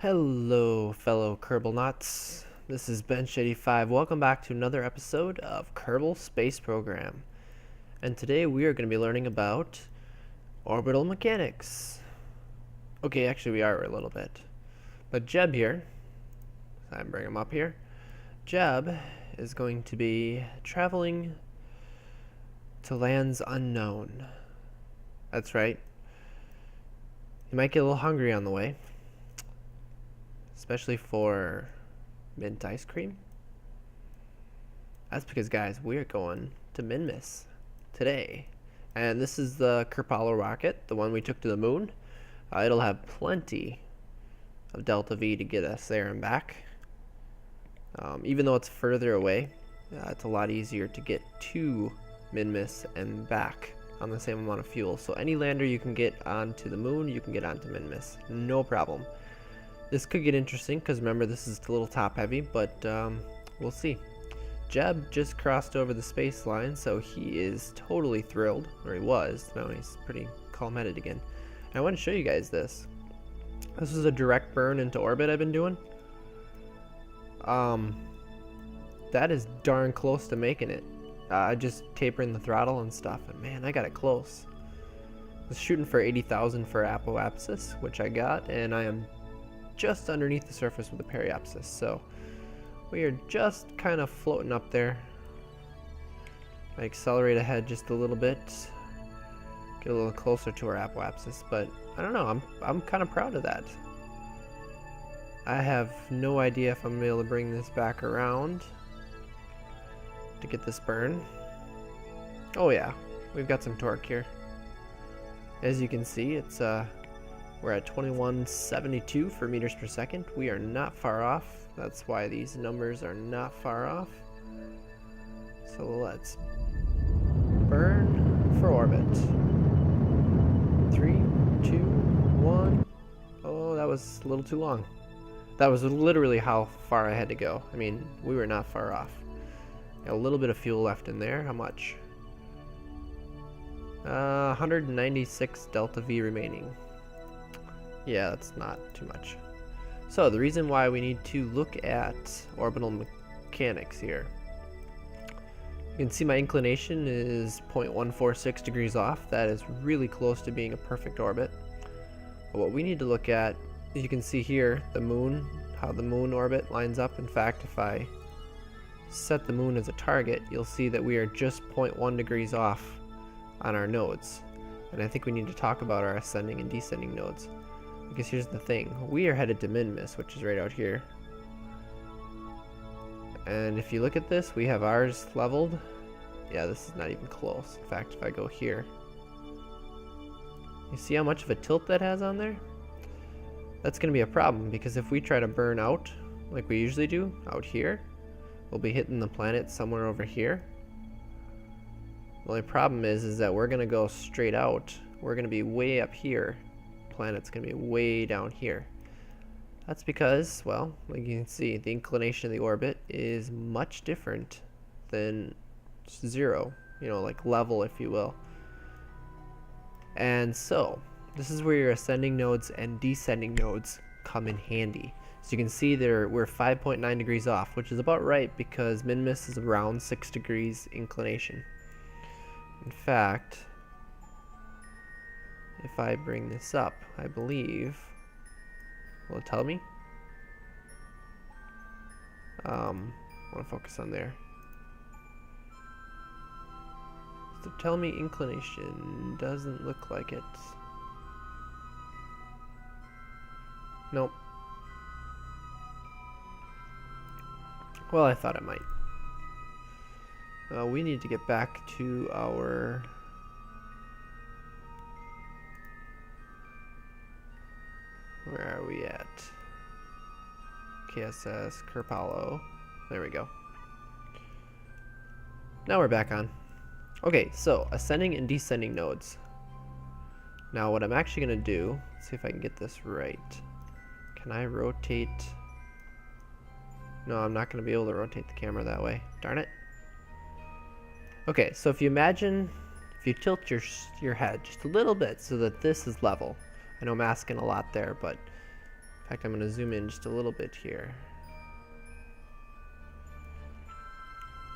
Hello, fellow Kerbal Knots. This is Bench85. Welcome back to another episode of Kerbal Space Program. And today we are going to be learning about orbital mechanics. Okay, actually we are a little bit. But Jeb here, I bring him up here. Jeb is going to be traveling to lands unknown. That's right. You might get a little hungry on the way. Especially for mint ice cream. That's because, guys, we're going to Minmus today. And this is the Kerbal rocket, the one we took to the moon. It'll have plenty of Delta V to get us there and back. Even though it's further away, it's a lot easier to get to Minmus and back on the same amount of fuel. So any lander you can get onto the moon, you can get onto Minmus. No problem. This could get interesting because remember this is a little top heavy, but we'll see. Jeb just crossed over the space line, so he is totally thrilled, or he was. Now he's pretty calm-headed again. And I want to show you guys this. This is a direct burn into orbit I've been doing. That is darn close to making it. Just tapering the throttle and stuff, and man, I got it close. I was shooting for 80,000 for apoapsis, which I got, and I am just underneath the surface with the periapsis, so we are just kind of floating up there. I accelerate ahead just a little bit, get a little closer to our apoapsis, but I don't know, I'm kind of proud of that. I have no idea if I'm able to bring this back around to get this burn. Oh yeah, we've got some torque here. As you can see, it's we're at 2172 for meters per second. We are not far off. That's why these numbers are not far off. So let's burn for orbit. 3, 2, 1. Oh, that was a little too long. That was literally how far I had to go. I mean, we were not far off. Got a little bit of fuel left in there. How much? 196 Delta V remaining. Yeah, that's not too much. So the reason why we need to look at orbital mechanics here. You can see my inclination is 0.146 degrees off. That is really close to being a perfect orbit. But what we need to look at, you can see here, the moon, how the moon orbit lines up. In fact, if I set the moon as a target, you'll see that we are just 0.1 degrees off on our nodes. And I think we need to talk about our ascending and descending nodes. Because here's the thing, we are headed to Minmus, which is right out here. And if you look at this, we have ours leveled. Yeah, this is not even close. In fact, if I go here, you see how much of a tilt that has on there? That's going to be a problem, because if we try to burn out, like we usually do, out here, we'll be hitting the planet somewhere over here. The only problem is that we're going to go straight out. We're going to be way up here. Planet's going to be way down here. That's because, well, like you can see, the inclination of the orbit is much different than zero, you know, like level, if you will. And so this is where your ascending nodes and descending nodes come in handy. So you can see there we're 5.9 degrees off, which is about right because Minmus is around 6 degrees inclination. In fact, if I bring this up, I believe, will it tell me? I want to focus on there. So tell me inclination, doesn't look like it. Nope. Well, I thought it might. We need to get back to our where are we at? KSS, Kerbal. There we go. Now we're back on. Okay, so ascending and descending nodes. Now what I'm actually going to do, let's see if I can get this right. Can I rotate? No, I'm not going to be able to rotate the camera that way. Darn it. Okay, so if you imagine, if you tilt your head just a little bit so that this is level. I know I'm asking a lot there, but In fact, I'm going to zoom in just a little bit here.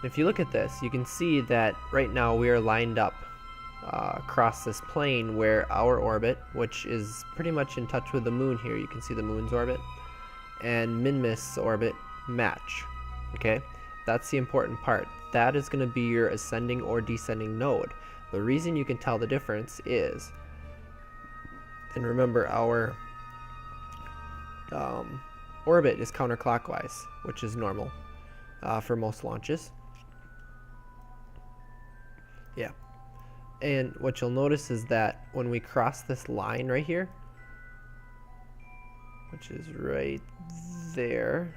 If you look at this, you can see that right now we are lined up across this plane where our orbit, which is pretty much in touch with the moon here, you can see the moon's orbit, and Minmus' orbit match. Okay, that's the important part. That is going to be your ascending or descending node. The reason you can tell the difference is, and remember, our orbit is counterclockwise, which is normal for most launches. Yeah. And what you'll notice is that when we cross this line right here, which is right there,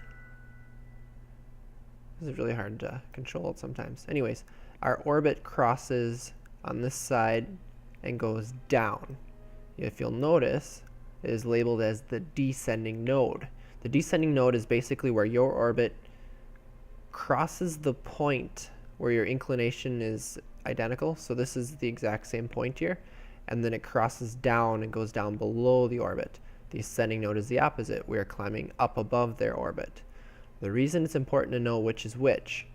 this is really hard to control it sometimes. Anyways, our orbit crosses on this side and goes down. If you'll notice, it is labeled as the descending node. The descending node is basically where your orbit crosses the point where your inclination is identical. So this is the exact same point here, and then it crosses down and goes down below the orbit. The ascending node is the opposite. We are climbing up above their orbit. The reason it's important to know which is which,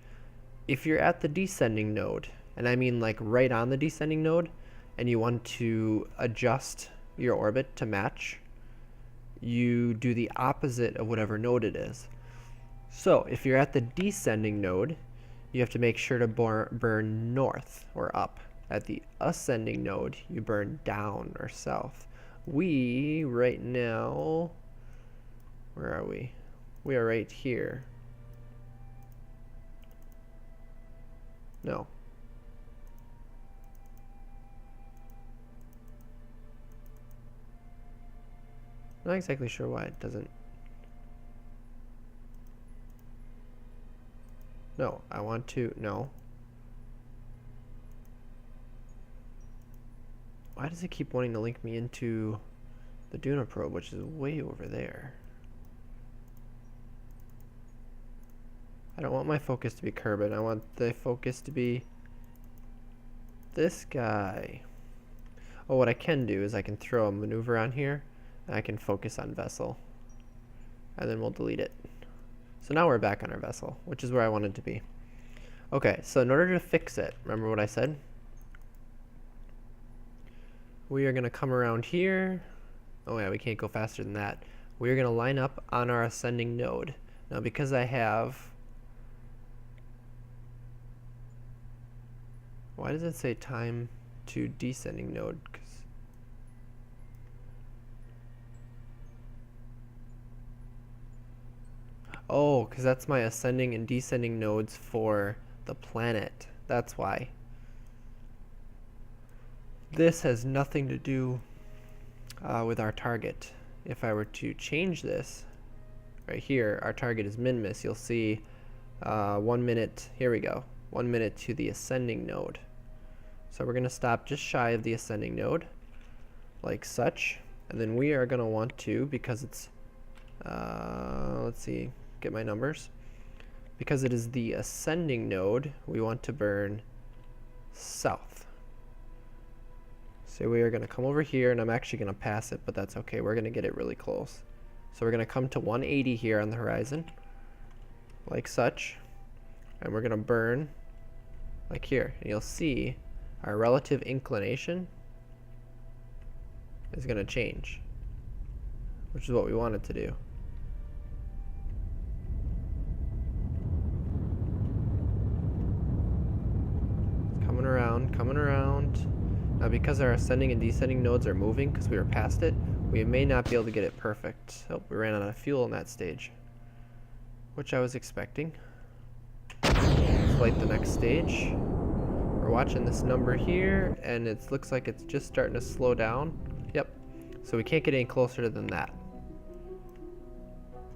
if you're at the descending node, and I mean like right on the descending node, and you want to adjust your orbit to match, you do the opposite of whatever node it is. So if you're at the descending node, you have to make sure to burn north or up. At the ascending node, you burn down or south. We, right now, where are we? We are right here. No. Not exactly sure why it doesn't. No, I want to, no. Why does it keep wanting to link me into the Duna probe, which is way over there? I don't want my focus to be Kerbin. I want the focus to be this guy. Oh, what I can do is I can throw a maneuver on here, and I can focus on vessel. And then we'll delete it. So now we're back on our vessel, which is where I wanted to be. Okay, so in order to fix it, remember what I said? We are going to come around here. Oh yeah, we can't go faster than that. We are going to line up on our ascending node. Now because I have... Why does it say time to descending node? Oh, because that's my ascending and descending nodes for the planet. That's why. This has nothing to do with our target. If I were to change this, right here, our target is Minmus. You'll see 1 minute, here we go, 1 minute to the ascending node. So we're going to stop just shy of the ascending node, like such. And then we are going to want to, because it's, let's see, get my numbers. Because it is the ascending node, we want to burn south. So we are going to come over here, and I'm actually going to pass it, but that's okay. We're going to get it really close. So we're going to come to 180 here on the horizon, like such. And we're going to burn like here. And you'll see our relative inclination is going to change, which is what we wanted to do. Coming around. Now because our ascending and descending nodes are moving, because we were past it, we may not be able to get it perfect. Oh, we ran out of fuel in that stage, which I was expecting. Let's light the next stage. We're watching this number here, and it looks like it's just starting to slow down. Yep, so we can't get any closer than that.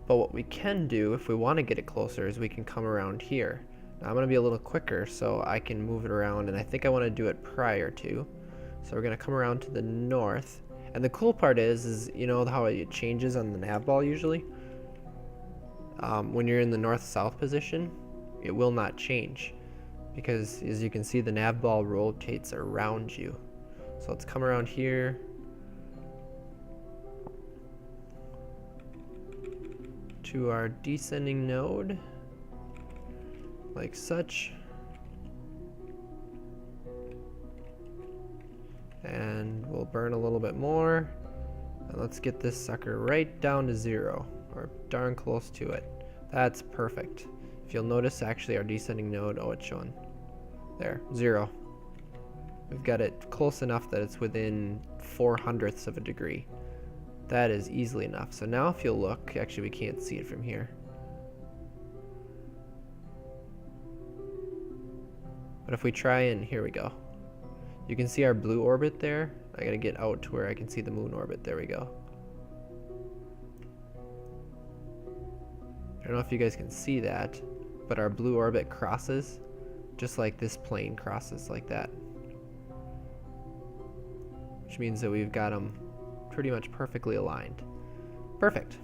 But what we can do, if we want to get it closer, is we can come around here. Now I'm going to be a little quicker so I can move it around, and I think I want to do it prior to. So we're going to come around to the north. And the cool part is you know how it changes on the nav ball usually? When you're in the north-south position, it will not change. Because as you can see, the nav ball rotates around you. So let's come around here. to our descending node, like such. And we'll burn a little bit more. And let's get this sucker right down to 0, or darn close to it. That's perfect. If you'll notice, actually our descending node, oh, it's showing there, 0. We've got it close enough that it's within 4/100ths of a degree. That is easily enough. So now if you'll look, actually we can't see it from here. But if we try and, here we go. You can see our blue orbit there. I gotta get out to where I can see the moon orbit. There we go. I don't know if you guys can see that, but our blue orbit crosses just like this plane crosses like that. Which means that we've got them pretty much perfectly aligned. Perfect.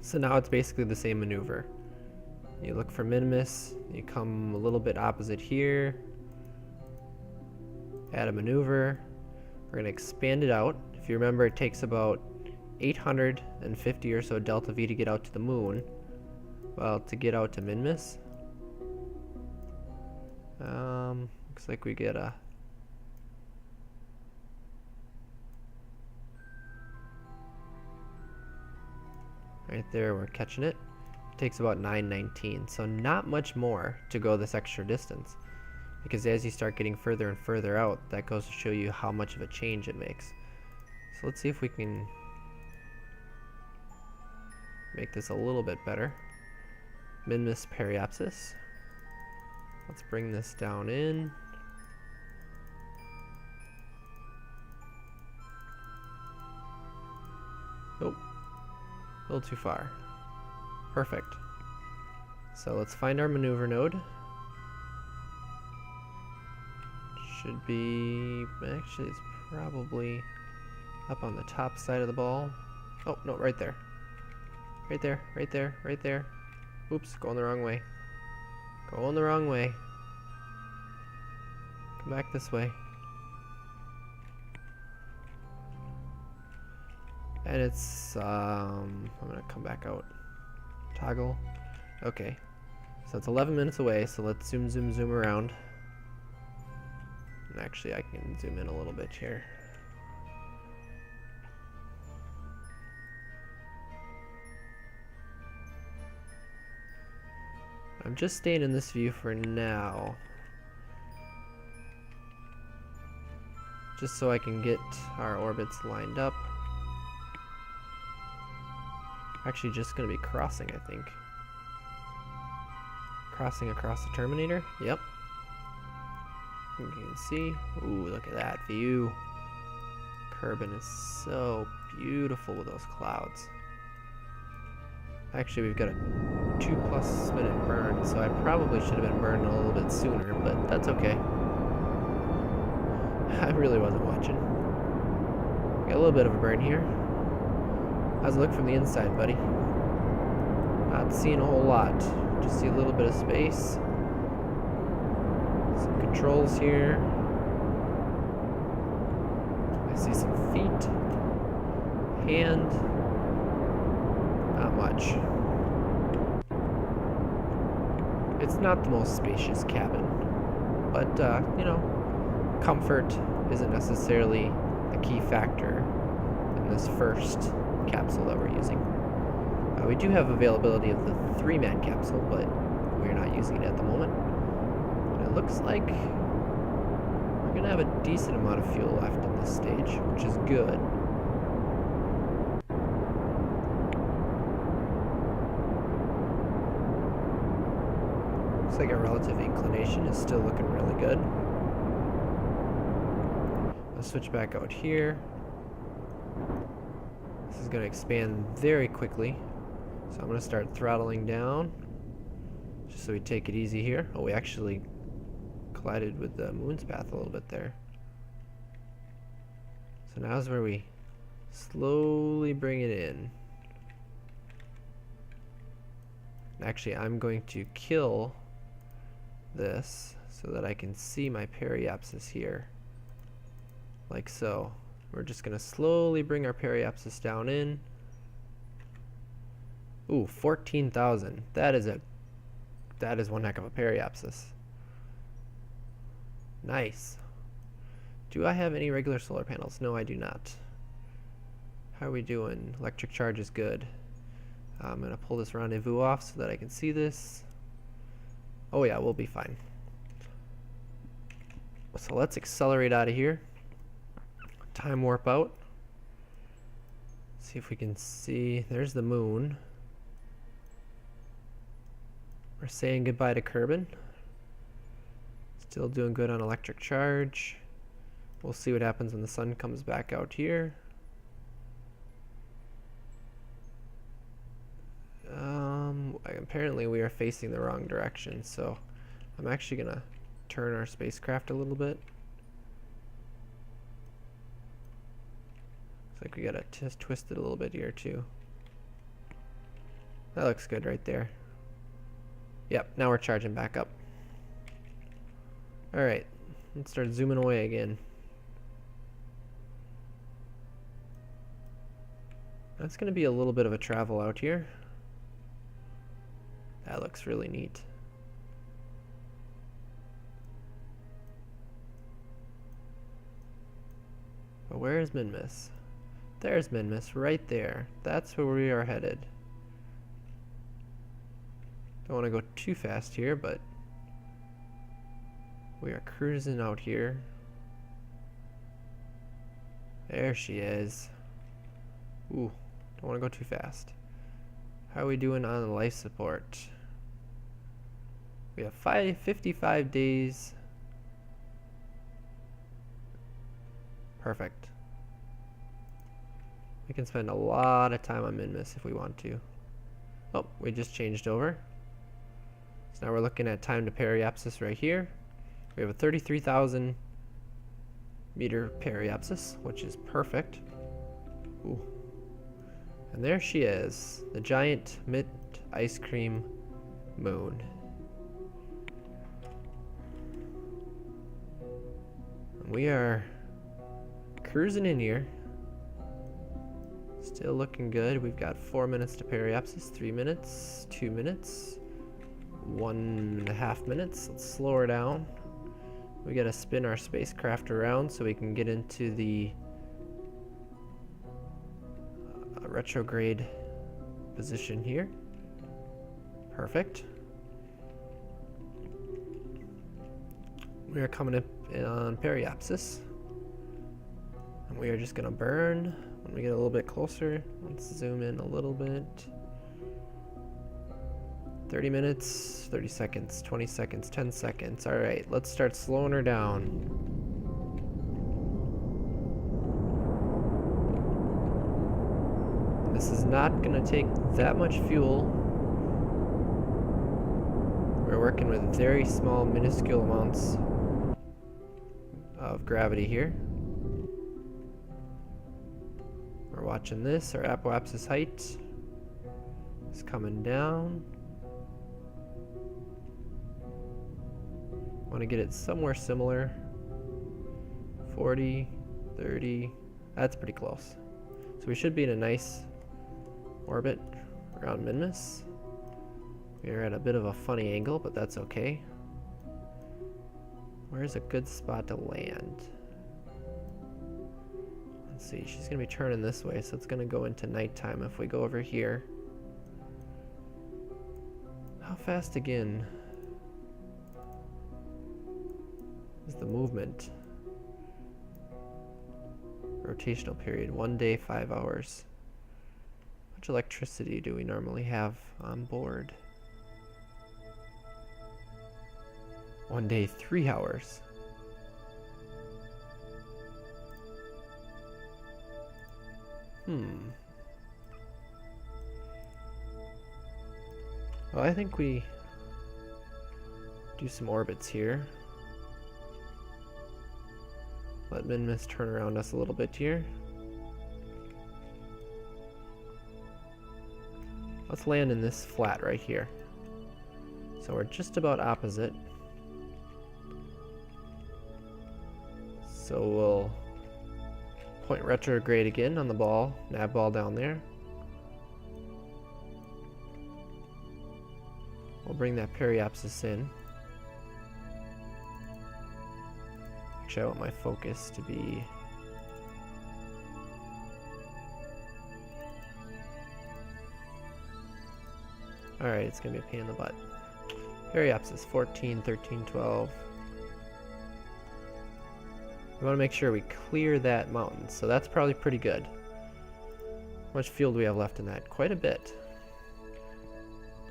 So now it's basically the same maneuver. You look for Minmus, you come a little bit opposite here, add a maneuver. We're going to expand it out. If you remember, it takes about 850 or so delta V to get out to the moon. Well, to get out to Minmus, looks like we get a right there, we're catching it. It takes about 919, so not much more to go this extra distance. Because as you start getting further and further out, that goes to show you how much of a change it makes. So let's see if we can make this a little bit better. Minmus periapsis. Let's bring this down in. Oh, a little too far. Perfect. So let's find our maneuver node. Should be, actually it's probably up on the top side of the ball. Oh, no, right there. Right there, right there, right there. Oops, going the wrong way. Going the wrong way. Come back this way. And it's, I'm gonna come back out. Toggle. Okay. So it's 11 minutes away, so let's zoom around. And actually, I can zoom in a little bit here. I'm just staying in this view for now. Just so I can get our orbits lined up. Actually, just going to be crossing, I think. Crossing across the Terminator. Yep. You can see. Ooh, look at that view. Kerbin is so beautiful with those clouds. Actually, we've got a 2+ minute burn, so I probably should have been burning a little bit sooner, but that's okay. I really wasn't watching. Got a little bit of a burn here. How's it look from the inside, buddy? Not seeing a whole lot. Just see a little bit of space. Some controls here. I see some feet. Hand. Not much. It's not the most spacious cabin, but you know, comfort isn't necessarily a key factor in this first capsule that we're using. We do have availability of the 3-man capsule, but we're not using it at the moment. And it looks like we're going to have a decent amount of fuel left in this stage, which is good. Looks like our relative inclination is still looking really good. I'll switch back out here. This is going to expand very quickly. So I'm going to start throttling down, just so we take it easy here. Oh, we actually collided with the moon's path a little bit there. So now's where we slowly bring it in. Actually, I'm going to kill this so that I can see my periapsis here, like so. We're just going to slowly bring our periapsis down in. Ooh, 14,000. That is one heck of a periapsis. Nice. Do I have any regular solar panels? No, I do not. How are we doing? Electric charge is good. I'm going to pull this rendezvous off so that I can see this. Oh yeah, we'll be fine. So let's accelerate out of here. Time warp out. See if we can see. There's the moon. We're saying goodbye to Kerbin. Still doing good on electric charge. We'll see what happens when the sun comes back out here. Apparently we are facing the wrong direction, so I'm actually gonna turn our spacecraft a little bit. Looks like we gotta twist it a little bit here too. That looks good right there. Yep, now we're charging back up. Alright, let's start zooming away again. That's gonna be a little bit of a travel out here. That looks really neat. But where is Minmus? There's Minmus right there. That's where we are headed. Don't want to go too fast here, but we are cruising out here. There she is. Ooh, don't want to go too fast. How are we doing on life support? We have 55 days. Perfect. We can spend a lot of time on Minmus if we want to. Oh, we just changed over. So now we're looking at time to periapsis right here. We have a 33,000 meter periapsis, which is perfect. Ooh. And there she is, the giant mint ice cream moon. And we are cruising in here. Still looking good. We've got 4 minutes to periapsis, 3 minutes, 2 minutes, 1.5 minutes. Let's slow her down. We gotta spin our spacecraft around so we can get into the retrograde position here. Perfect. We are coming up on periapsis. And we are just gonna burn when we get a little bit closer. Let's zoom in a little bit. 30 minutes, 30 seconds, 20 seconds, 10 seconds. All right, let's start slowing her down. This is not gonna take that much fuel. We're working with very small, minuscule amounts of gravity here. We're watching this. Our apoapsis height is coming down. Want to get it somewhere similar. 40, 30. That's pretty close. So we should be in a nice orbit around Minmus. We are at a bit of a funny angle, but that's okay. Where's a good spot to land? Let's see, she's gonna be turning this way, so it's gonna go into nighttime if we go over here. How fast again is the movement? Rotational period, 1 day, 5 hours. How much electricity do we normally have on board? 1 day, 3 hours. Well, I think we do some orbits here. Let Minmus turn around us a little bit here. Let's land in this flat right here. So we're just about opposite. So we'll point retrograde again on the ball, nav ball down there. We'll bring that periapsis in. Actually, I want my focus to be... Alright, it's gonna be a pain in the butt. Periapsis, 14, 13, 12. We want to make sure we clear that mountain, so that's probably pretty good. How much fuel do we have left in that? Quite a bit.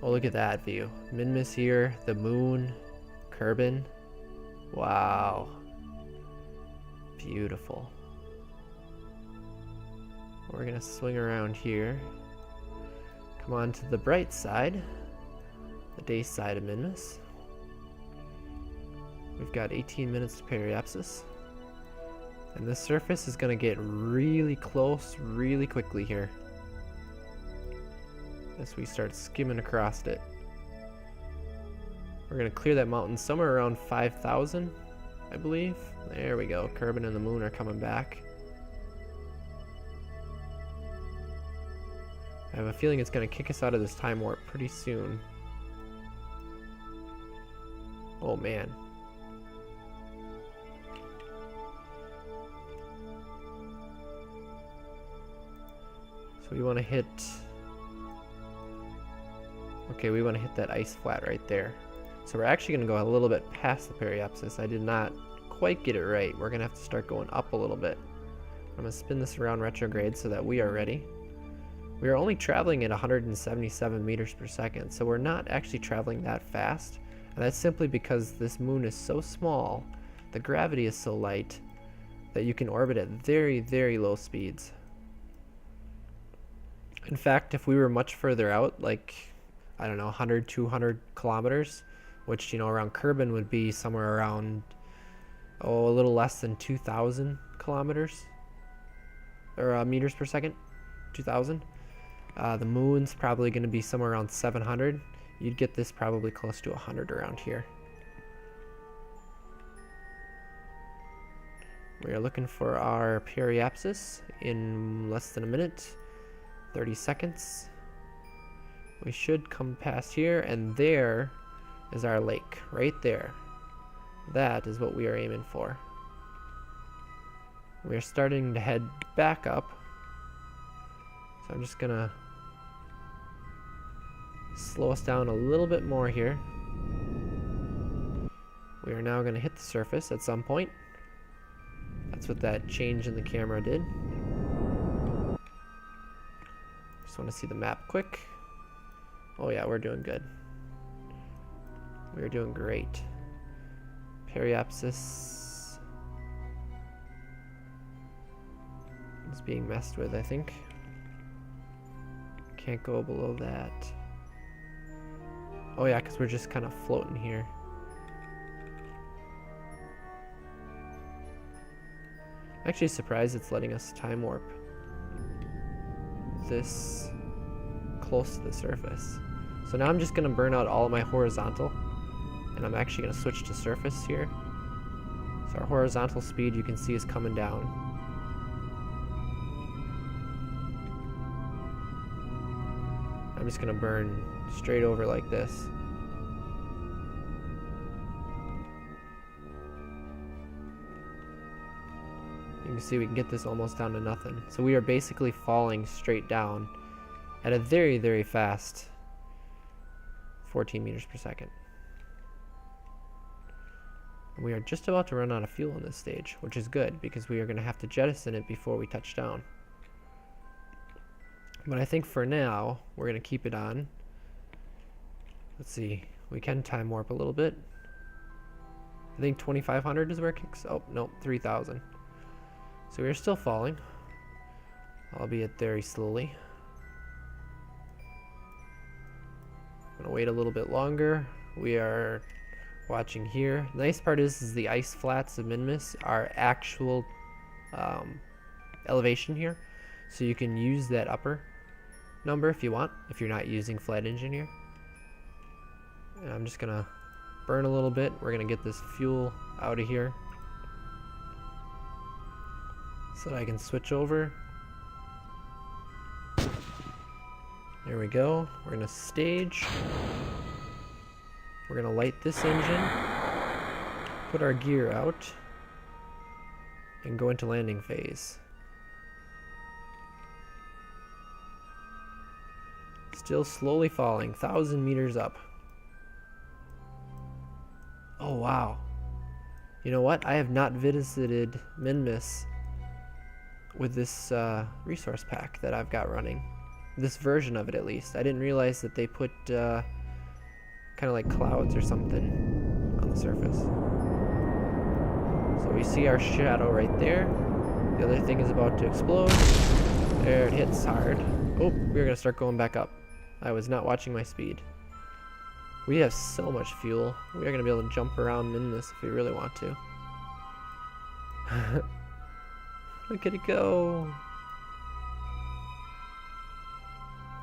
Oh, look at that view. Minmus here, the moon, Kerbin. Wow. Beautiful. We're gonna swing around here. Come on to the bright side. The day side of Minmus. We've got 18 minutes to periapsis. And this surface is going to get really close really quickly here as we start skimming across it. We're going to clear that mountain somewhere around 5,000, I believe. There we go. Kerbin and the moon are coming back. I have a feeling it's going to kick us out of this time warp pretty soon. Oh man. So we want to hit... Okay, we want to hit that ice flat right there. So we're actually going to go a little bit past the periapsis. I did not quite get it right. We're going to have to start going up a little bit. I'm going to spin this around retrograde so that we are ready. We are only traveling at 177 meters per second, so we're not actually traveling that fast. And that's simply because this moon is so small, the gravity is so light, that you can orbit at very, very low speeds. In fact, if we were much further out, like, I don't know, 100, 200 kilometers, which, you know, around Kerbin would be somewhere around, oh, a little less than 2,000 kilometers, or meters per second, 2,000. The moon's probably going to be somewhere around 700. You'd get this probably close to 100 around here. We are looking for our periapsis in less than a minute, 30 seconds. We should come past here, and there is our lake, right there. That is what we are aiming for. We are starting to head back up. So I'm just gonna slow us down a little bit more here. We are now gonna hit the surface at some point. That's what that change in the camera did. Just want to see the map quick. Oh yeah, we're doing good. We're doing great. Periapsis is being messed with, I think. Can't go below that. Oh yeah, because we're just kind of floating here. I'm actually surprised it's letting us time warp this close to the surface. So now I'm just going to burn out all of my horizontal, and I'm actually going to switch to surface here. So our horizontal speed, you can see, is coming down. I'm just going to burn straight over like this. You can see we can get this almost down to nothing. So we are basically falling straight down at a very, very fast 14 meters per second. And we are just about to run out of fuel in this stage, which is good because we are going to have to jettison it before we touch down. But I think for now, we're going to keep it on. Let's see. We can time warp a little bit. I think 2,500 is where it kicks. Oh, no, 3,000. So we're still falling, albeit very slowly. I'm gonna wait a little bit longer. We are watching here. The nice part is the ice flats of Minmus are actual elevation here, so you can use that upper number if you want, if you're not using Flight Engineer. And I'm just gonna burn a little bit. We're gonna get this fuel out of here so that I can switch over. There we go. We're gonna stage. We're gonna light this engine, put our gear out, and go into landing phase. Still slowly falling, 1,000 meters up. Oh wow. You know what? I have not visited Minmus with this resource pack that I've got running. This version of it at least. I didn't realize that they put kind of like clouds or something on the surface. So we see our shadow right there. The other thing is about to explode. There, it hits hard. Oh, we're gonna start going back up. I was not watching my speed. We have so much fuel. We are gonna be able to jump around in this if we really want to. Look at it go.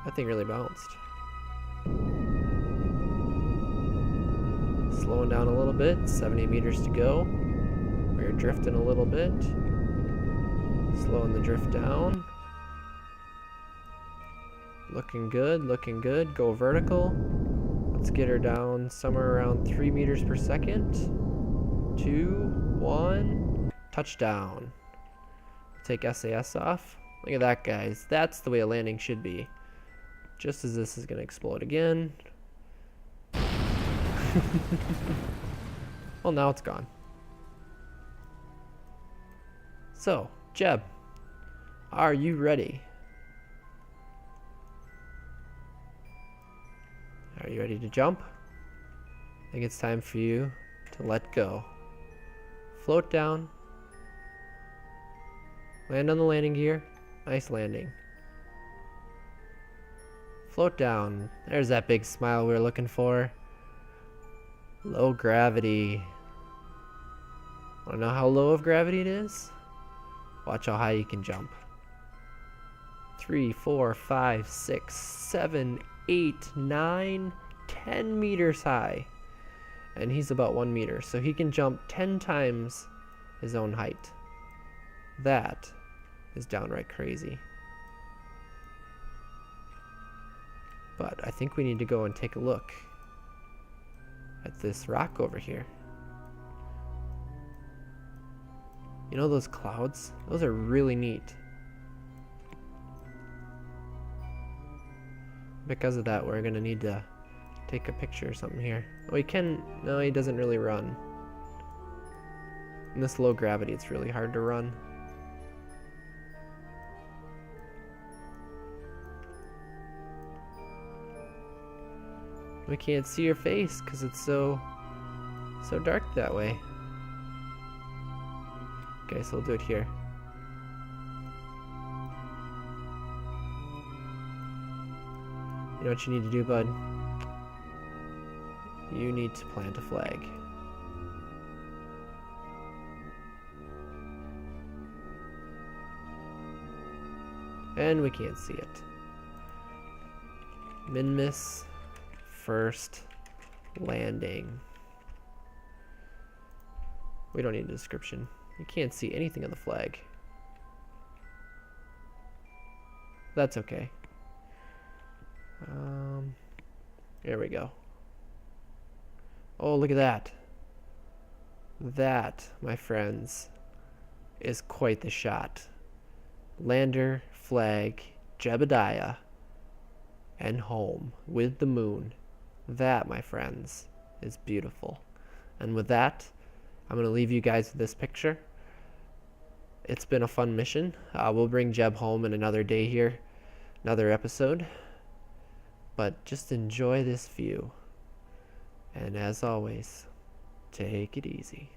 That thing really bounced. Slowing down a little bit, 70 meters to go. We're drifting a little bit. Slowing the drift down. Looking good, looking good. Go vertical. Let's get her down somewhere around 3 meters per second. 2, 1, touchdown. Take SAS off. Look at that, guys. That's the way a landing should be. Just as this is going to explode again. Well, now it's gone. So, Jeb, are you ready? Are you ready to jump? I think it's time for you to let go. Float down. Land on the landing gear. Nice landing. Float down. There's that big smile we were looking for. Low gravity. Wanna know how low of gravity it is? Watch how high you can jump. 3, 4, 5, 6, 7, 8, 9, 10 meters high. And he's about 1 meter, so he can jump 10 times his own height. That is downright crazy. But I think we need to go and take a look at this rock over here. You know those clouds? Those are really neat. Because of that, we're gonna need to take a picture or something here. Oh, he can. No, he doesn't really run. In this low gravity, it's really hard to run. We can't see your face because it's so dark that way. Okay, so we'll do it here. You know what you need to do, bud? You need to plant a flag. And we can't see it. Minmus first landing. We don't need a description. You can't see anything on the flag. That's okay. There we go. Oh, look at that. That, my friends, is quite the shot. Lander, flag, Jebediah, and home with the moon. That, my friends, is beautiful. And with that, I'm going to leave you guys with this picture. It's been a fun mission. We'll bring Jeb home in another day here, another episode. But just enjoy this view. And as always, take it easy.